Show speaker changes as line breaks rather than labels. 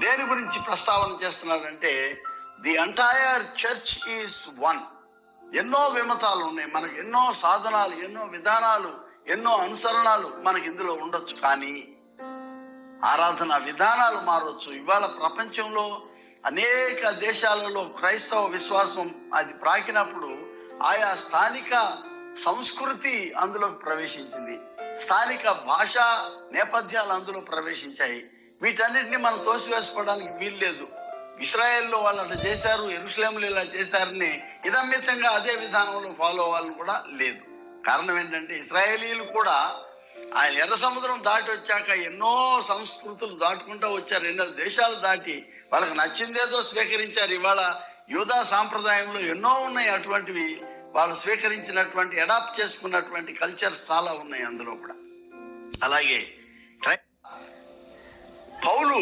దేని గురించి ప్రస్తావన చేస్తున్నాడంటే the entire church is one. ఎన్నో విమతాలు ఉన్నాయి, మనకు ఎన్నో సాధనాలు, ఎన్నో విధానాలు, ఎన్నో అనుసరణలు మనకి ఇందులో ఉండొచ్చు. కానీ ఆరాధన విధానాలు మారవచ్చు. ఇవాళ ప్రపంచంలో అనేక దేశాలలో క్రైస్తవ విశ్వాసం అది ప్రాకినప్పుడు ఆయా స్థానిక సంస్కృతి అందులో ప్రవేశించింది, స్థానిక భాషా నేపథ్యాలు అందులో ప్రవేశించాయి. వీటన్నిటిని మనం తోసివేసుకోవడానికి వీల్లేదు. ఇశ్రాయేల్లో వాళ్ళు అట్లా చేశారు, యెరూషలేములో ఇలా చేశారని ఇదమ్మితంగా అదే విధానంలో ఫాలో అవ్వాలని కూడా లేదు. కారణం ఏంటంటే ఇశ్రాయేలీలు కూడా ఆయన ఎర్ర సముద్రం దాటి వచ్చాక ఎన్నో సంస్కృతులు దాటుకుంటూ వచ్చారు, ఎన్నో దేశాలు దాటి వాళ్ళకి నచ్చిందేదో స్వీకరించారు. ఇవాళ యూదా సాంప్రదాయంలో ఎన్నో ఉన్నాయి అటువంటివి, వాళ్ళు స్వీకరించినటువంటి అడాప్ట్ చేసుకున్నటువంటి కల్చర్స్ చాలా ఉన్నాయి అందులో కూడా. అలాగే పౌలు